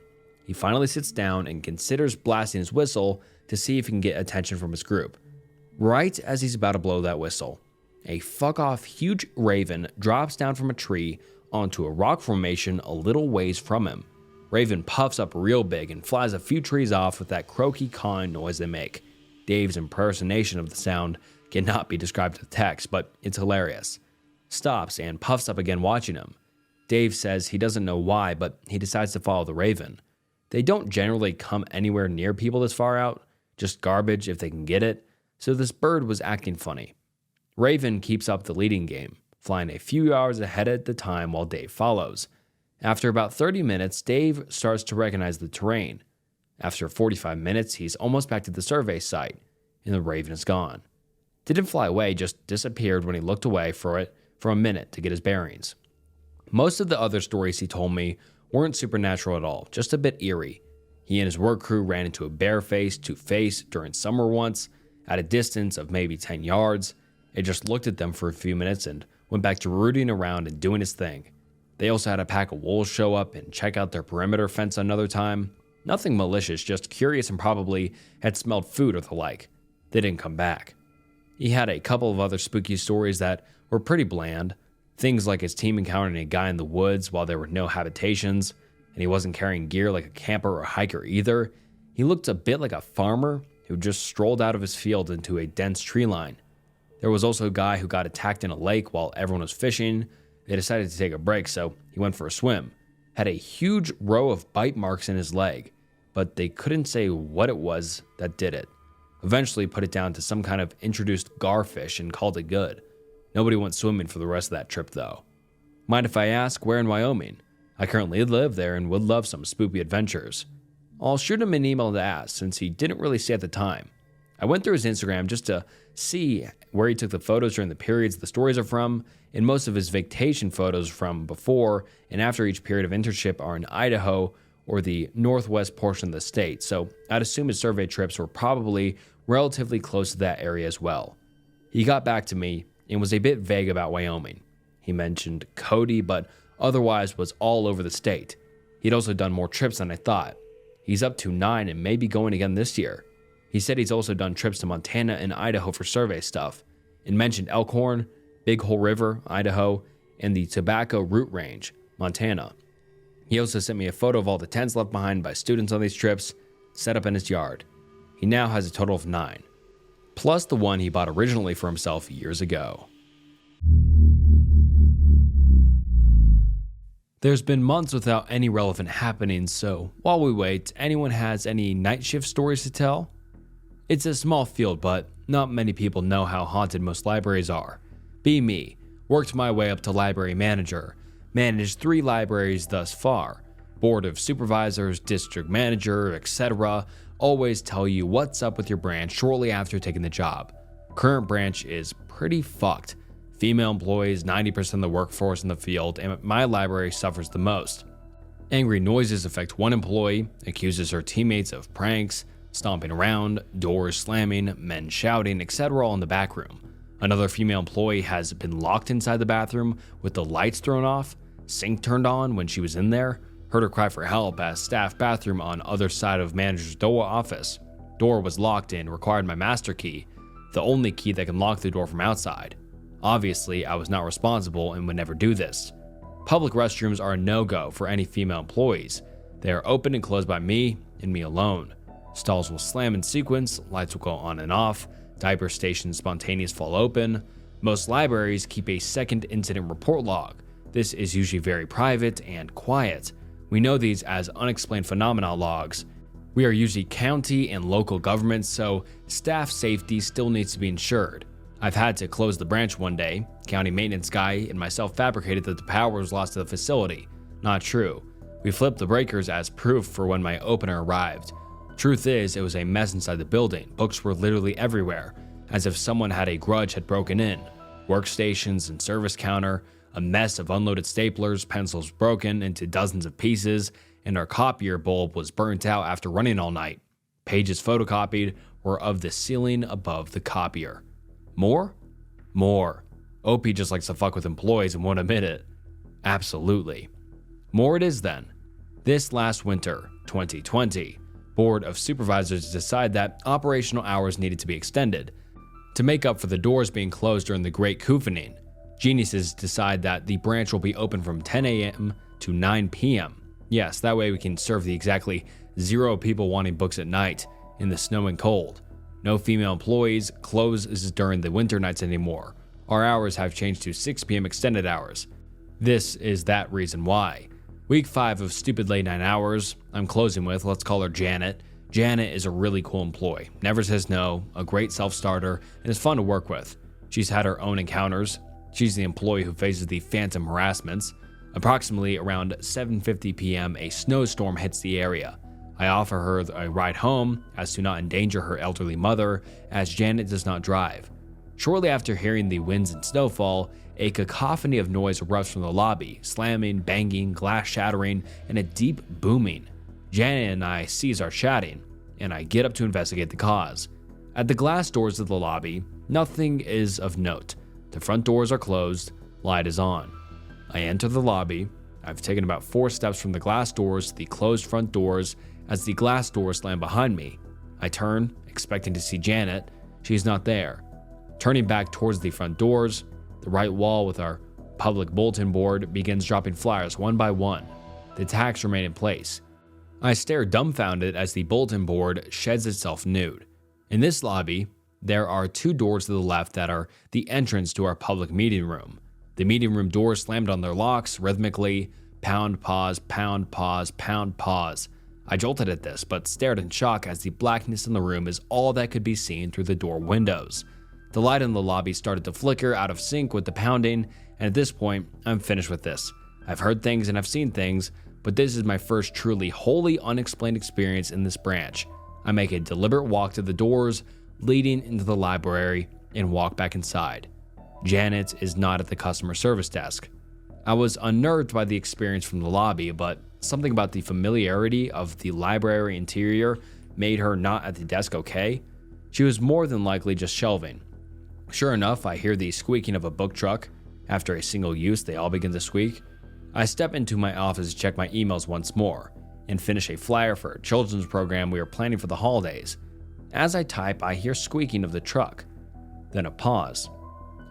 He finally sits down and considers blasting his whistle to see if he can get attention from his group. Right as he's about to blow that whistle, a fuck-off huge raven drops down from a tree onto a rock formation a little ways from him. Raven puffs up real big and flies a few trees off with that croaky cawing noise they make. Dave's impersonation of the sound cannot be described with text, but it's hilarious. Stops and puffs up again watching him. Dave says he doesn't know why, but he decides to follow the raven. They don't generally come anywhere near people this far out, just garbage if they can get it, so this bird was acting funny. Raven keeps up the leading game, flying a few hours ahead at the time while Dave follows. After about 30 minutes, Dave starts to recognize the terrain. After 45 minutes, he's almost back to the survey site, and the Raven is gone. Didn't fly away, just disappeared when he looked away for it for a minute to get his bearings. Most of the other stories he told me weren't supernatural at all, just a bit eerie. He and his work crew ran into a bear face to face during summer once, at a distance of maybe 10 yards. It just looked at them for a few minutes and went back to rooting around and doing his thing. They also had a pack of wolves show up and check out their perimeter fence another time. Nothing malicious, just curious and probably had smelled food or the like. They didn't come back. He had a couple of other spooky stories that were pretty bland. Things like his team encountering a guy in the woods while there were no habitations, and he wasn't carrying gear like a camper or hiker either. He looked a bit like a farmer who just strolled out of his field into a dense tree line. There was also a guy who got attacked in a lake while everyone was fishing. They decided to take a break, so he went for a swim. Had a huge row of bite marks in his leg, but they couldn't say what it was that did it. Eventually put it down to some kind of introduced garfish and called it good. Nobody went swimming for the rest of that trip though. Mind if I ask, where in Wyoming? I currently live there and would love some spooky adventures. I'll shoot him an email to ask since he didn't really say at the time. I went through his Instagram just to see where he took the photos during the periods the stories are from, and most of his vacation photos from before and after each period of internship are in Idaho or the northwest portion of the state, so I'd assume his survey trips were probably relatively close to that area as well. He got back to me and was a bit vague about Wyoming. He mentioned Cody, but otherwise was all over the state. He'd also done more trips than I thought. He's up to 9 and may be going again this year. He said he's also done trips to Montana and Idaho for survey stuff, and mentioned Elkhorn, Big Hole River, Idaho, and the Tobacco Root Range, Montana. He also sent me a photo of all the tents left behind by students on these trips, set up in his yard. He now has a total of 9, plus the one he bought originally for himself years ago. There's been months without any relevant happenings, so while we wait, anyone has any night shift stories to tell? It's a small field, but not many people know how haunted most libraries are. Be me, worked my way up to library manager, managed 3 libraries thus far, board of supervisors, district manager, etc. Always tell you what's up with your branch shortly after taking the job. Current branch is pretty fucked. Female employees, 90% of the workforce in the field, and my library suffers the most. Angry noises affect one employee, accuses her teammates of pranks, stomping around, doors slamming, men shouting, etc. all in the back room. Another female employee has been locked inside the bathroom with the lights thrown off, sink turned on when she was in there, heard her cry for help as staff bathroom on other side of manager's office. Door was locked and required my master key, the only key that can lock the door from outside. Obviously, I was not responsible and would never do this. Public restrooms are a no-go for any female employees. They are open and closed by me and me alone. Stalls will slam in sequence, lights will go on and off, diaper stations spontaneous fall open. Most libraries keep a second incident report log. This is usually very private and quiet. We know these as unexplained phenomena logs. We are usually county and local governments, so staff safety still needs to be ensured. I've had to close the branch one day. County maintenance guy and myself fabricated that the power was lost to the facility. Not true. We flipped the breakers as proof for when my opener arrived. Truth is, it was a mess inside the building. Books were literally everywhere, as if someone had a grudge had broken in. Workstations and service counter, a mess of unloaded staplers, pencils broken into dozens of pieces, and our copier bulb was burnt out after running all night. Pages photocopied were of the ceiling above the copier. More? More. OP just likes to fuck with employees and won't admit it. Absolutely. More it is then. This last winter, 2020, Board of Supervisors decided that operational hours needed to be extended. To make up for the doors being closed during the Great Kufening, geniuses decide that the branch will be open from 10 a.m. to 9 p.m. Yes, that way we can serve the exactly 0 people wanting books at night in the snow and cold. No female employees, closes during the winter nights anymore. Our hours have changed to 6 p.m. extended hours. This is that reason why. Week 5 of stupid late night hours. I'm closing with, let's call her Janet. Janet is a really cool employee, never says no, a great self-starter, and is fun to work with. She's had her own encounters. She's the employee who faces the phantom harassments. Approximately around 7:50 p.m., a snowstorm hits the area. I offer her a ride home as to not endanger her elderly mother, as Janet does not drive. Shortly after hearing the winds and snowfall, a cacophony of noise erupts from the lobby, slamming, banging, glass shattering, and a deep booming. Janet and I cease our chatting, and I get up to investigate the cause. At the glass doors of the lobby, nothing is of note. The front doors are closed, light is on. I enter the lobby. I've taken about 4 steps from the glass doors to the closed front doors as the glass doors slam behind me. I turn, expecting to see Janet. She's not there. Turning back towards the front doors, the right wall with our public bulletin board begins dropping flyers one by one. The tacks remain in place. I stare dumbfounded as the bulletin board sheds itself nude. In this lobby, there are 2 doors to the left that are the entrance to our public meeting room. The meeting room doors slammed on their locks rhythmically, pound, pause, pound, pause, pound, pause. I jolted at this, but stared in shock as the blackness in the room is all that could be seen through the door windows. The light in the lobby started to flicker out of sync with the pounding, and at this point, I'm finished with this. I've heard things and I've seen things, but this is my first truly wholly unexplained experience in this branch. I make a deliberate walk to the doors leading into the library and walk back inside. Janet is not at the customer service desk. I was unnerved by the experience from the lobby, but something about the familiarity of the library interior made her not at the desk okay. She was more than likely just shelving. Sure enough, I hear the squeaking of a book truck. After a single use, they all begin to squeak. I step into my office to check my emails once more and finish a flyer for a children's program we are planning for the holidays. As I type, I hear squeaking of the truck, then a pause.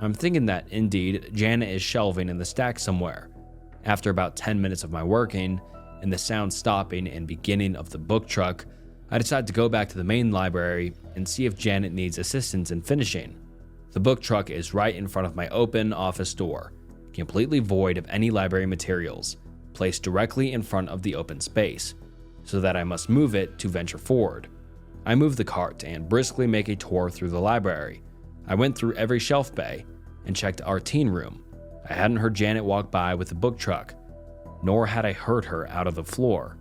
I'm thinking that, indeed, Janet is shelving in the stack somewhere. After about 10 minutes of my working, and the sound stopping and beginning of the book truck, I decide to go back to the main library and see if Janet needs assistance in finishing. The book truck is right in front of my open office door, completely void of any library materials, placed directly in front of the open space, so that I must move it to venture forward. I move the cart and briskly make a tour through the library. I went through every shelf bay and checked our teen room. I hadn't heard Janet walk by with the book truck, nor had I heard her out of the floor.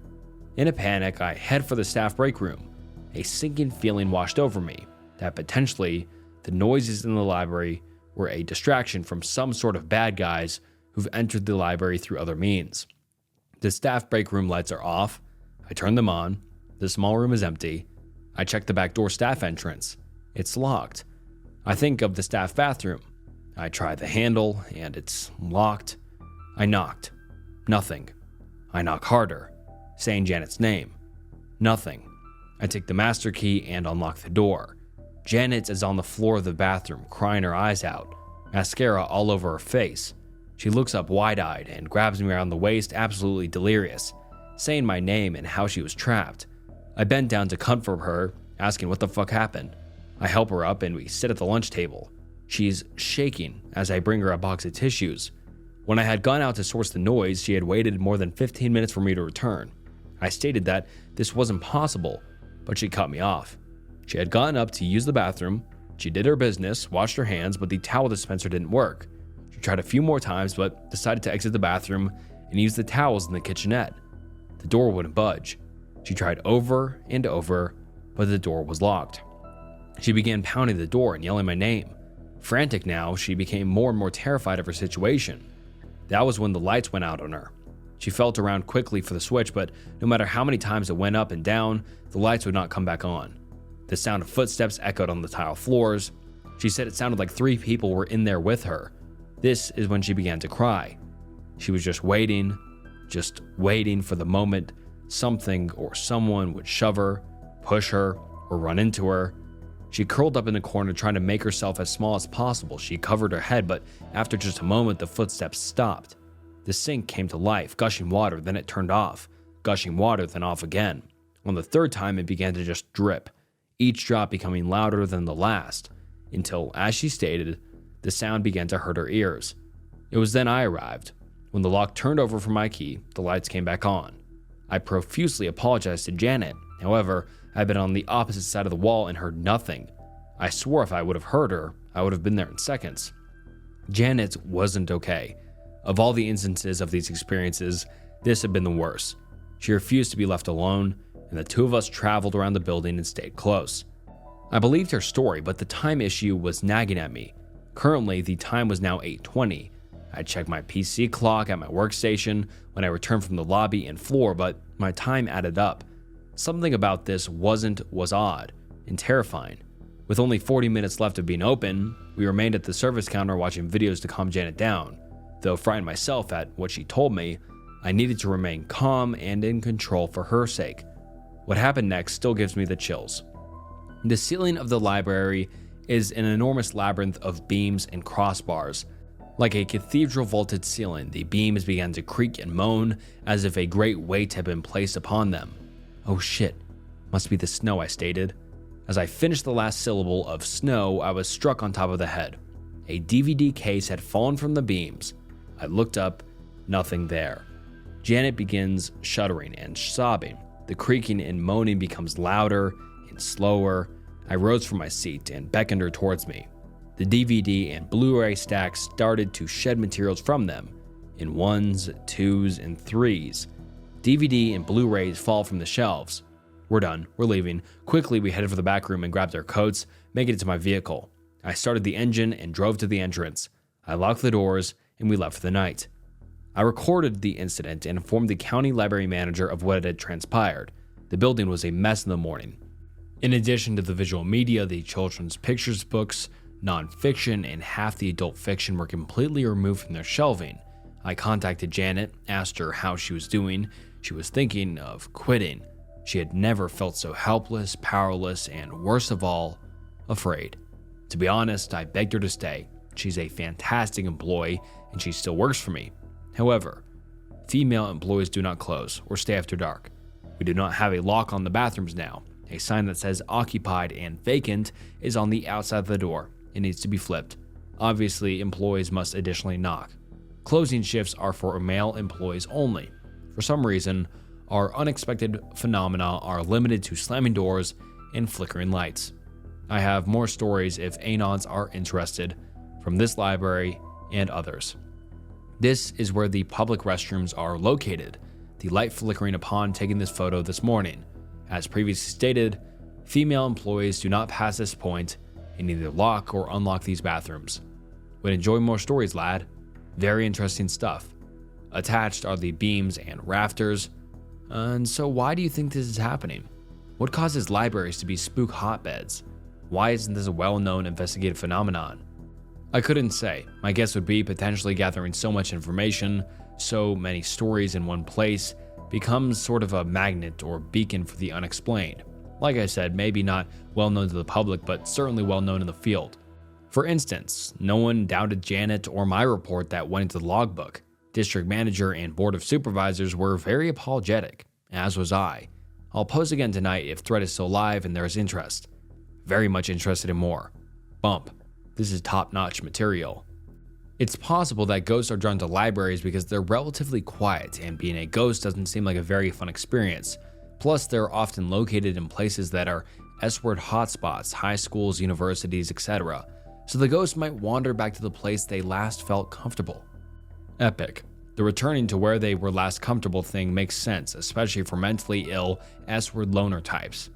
In a panic, I head for the staff break room. A sinking feeling washed over me that potentially the noises in the library were a distraction from some sort of bad guys who've entered the library through other means. The staff break room lights are off. I turn them on. The small room is empty. I check the back door staff entrance. It's locked. I think of the staff bathroom. I try the handle, and it's locked. I knocked. Nothing. I knock harder, saying Janet's name. Nothing. I take the master key and unlock the door. Janet is on the floor of the bathroom, crying her eyes out, mascara all over her face. She looks up wide-eyed and grabs me around the waist, absolutely delirious, saying my name and how she was trapped. I bend down to comfort her, asking what the fuck happened. I help her up and we sit at the lunch table. She's shaking as I bring her a box of tissues. When I had gone out to source the noise, she had waited more than 15 minutes for me to return. I stated that this wasn't possible, but she cut me off. She had gone up to use the bathroom. She did her business, washed her hands, but the towel dispenser didn't work. She tried a few more times, but decided to exit the bathroom and use the towels in the kitchenette. The door wouldn't budge. She tried over and over, but the door was locked. She began pounding the door and yelling my name. Frantic now, she became more and more terrified of her situation. That was when the lights went out on her. She felt around quickly for the switch, but no matter how many times it went up and down, the lights would not come back on. The sound of footsteps echoed on the tile floors. She said it sounded like 3 people were in there with her. This is when she began to cry. She was just waiting for the moment something or someone would shove her, push her, or run into her. She curled up in the corner trying to make herself as small as possible. She covered her head, but after just a moment, the footsteps stopped. The sink came to life, gushing water, then it turned off, gushing water, then off again. On the 3rd time, it began to just drip, each drop becoming louder than the last, until, as she stated, the sound began to hurt her ears. It was then I arrived. When the lock turned over for my key, the lights came back on. I profusely apologized to Janet. However, I'd been on the opposite side of the wall and heard nothing. I swore if I would have heard her, I would have been there in seconds. Janet wasn't okay. Of all the instances of these experiences, this had been the worst. She refused to be left alone, and the two of us traveled around the building and stayed close. I believed her story, but the time issue was nagging at me. Currently, the time was now 8:20. I checked my PC clock at my workstation when I returned from the lobby and floor, but my time added up. Something about this was odd and terrifying. With only 40 minutes left of being open, we remained at the service counter watching videos to calm Janet down. Though frightened myself at what she told me, I needed to remain calm and in control for her sake. What happened next still gives me the chills. The ceiling of the library is an enormous labyrinth of beams and crossbars. Like a cathedral vaulted ceiling, the beams began to creak and moan as if a great weight had been placed upon them. "Oh shit, must be the snow," I stated. As I finished the last syllable of snow, I was struck on top of the head. A DVD case had fallen from the beams. I looked up, nothing there. Janet begins shuddering and sobbing. The creaking and moaning becomes louder and slower. I rose from my seat and beckoned her towards me. The DVD and Blu-ray stacks started to shed materials from them, in 1s, 2s, and 3s. DVD and Blu-rays fall from the shelves. "We're done, we're leaving." Quickly, we headed for the back room and grabbed our coats, making it to my vehicle. I started the engine and drove to the entrance. I locked the doors, and we left for the night. I recorded the incident and informed the county library manager of what had transpired. The building was a mess in the morning. In addition to the visual media, the children's pictures books, nonfiction, and half the adult fiction were completely removed from their shelving. I contacted Janet, asked her how she was doing. She was thinking of quitting. She had never felt so helpless, powerless, and worst of all, afraid. To be honest, I begged her to stay. She's a fantastic employee, and she still works for me. However, female employees do not close or stay after dark. We do not have a lock on the bathrooms now. A sign that says occupied and vacant is on the outside of the door. It needs to be flipped. Obviously, employees must additionally knock. Closing shifts are for male employees only. For some reason, our unexpected phenomena are limited to slamming doors and flickering lights. I have more stories if anons are interested from this library and others. This is where the public restrooms are located. The light flickering upon taking this photo this morning. As previously stated, female employees do not pass this point and either lock or unlock these bathrooms. Would enjoy more stories, lad. Very interesting stuff. Attached are the beams and rafters. And so why do you think this is happening? What causes libraries to be spook hotbeds? Why isn't this a well-known investigative phenomenon? I couldn't say. My guess would be potentially gathering so much information, so many stories in one place, becomes sort of a magnet or beacon for the unexplained. Like I said, maybe not well known to the public, but certainly well known in the field. For instance, no one doubted Janet or my report that went into the logbook. District manager and board of supervisors were very apologetic, as was I. I'll post again tonight if thread is still live and there is interest. Very much interested in more. Bump. This is top-notch material. It's possible that ghosts are drawn to libraries because they're relatively quiet, and being a ghost doesn't seem like a very fun experience. Plus, they're often located in places that are S-word hotspots, high schools, universities, etc. So the ghost might wander back to the place they last felt comfortable. Epic. The returning to where they were last comfortable thing makes sense, especially for mentally ill S-word loner types.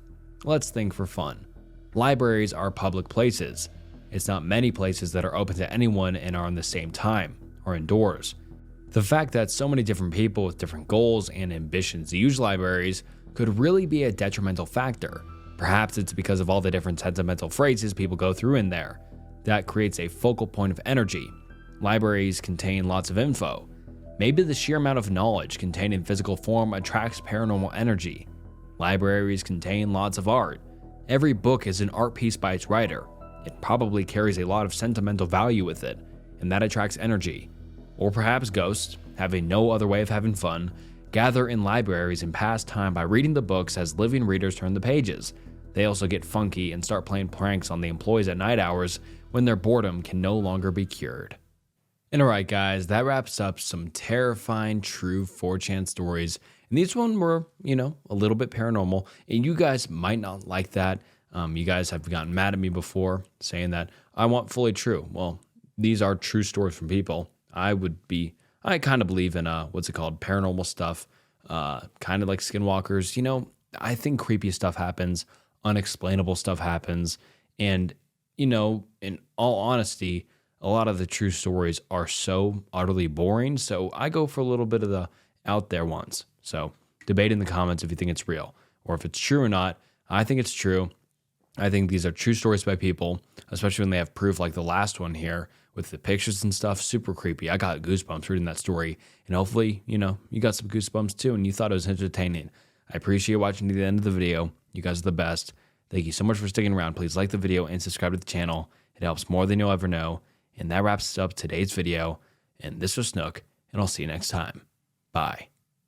Let's think for fun. Libraries are public places. It's not many places that are open to anyone and are on the same time, or indoors. The fact that so many different people with different goals and ambitions use libraries could really be a detrimental factor. Perhaps it's because of all the different sentimental phrases people go through in there. That creates a focal point of energy. Libraries contain lots of info. Maybe the sheer amount of knowledge contained in physical form attracts paranormal energy. Libraries contain lots of art. Every book is an art piece by its writer. It probably carries a lot of sentimental value with it, and that attracts energy. Or perhaps ghosts, having no other way of having fun, gather in libraries and pass time by reading the books as living readers turn the pages. They also get funky and start playing pranks on the employees at night hours when their boredom can no longer be cured. And all right, guys, that wraps up some terrifying true 4chan stories. And these one were, a little bit paranormal. And you guys might not like that. You guys have gotten mad at me before saying that I want fully true. Well, these are true stories from people. I kind of believe in, paranormal stuff, kind of like skinwalkers. I think creepy stuff happens, unexplainable stuff happens. And, in all honesty, a lot of the true stories are so utterly boring. So I go for a little bit of the out there ones. So debate in the comments if you think it's real or if it's true or not. I think it's true. I think these are true stories by people, especially when they have proof like the last one here with the pictures and stuff. Super creepy. I got goosebumps reading that story. And hopefully, you got some goosebumps too and you thought it was entertaining. I appreciate watching to the end of the video. You guys are the best. Thank you so much for sticking around. Please like the video and subscribe to the channel. It helps more than you'll ever know. And that wraps up today's video. And this was Snook, and I'll see you next time. Bye.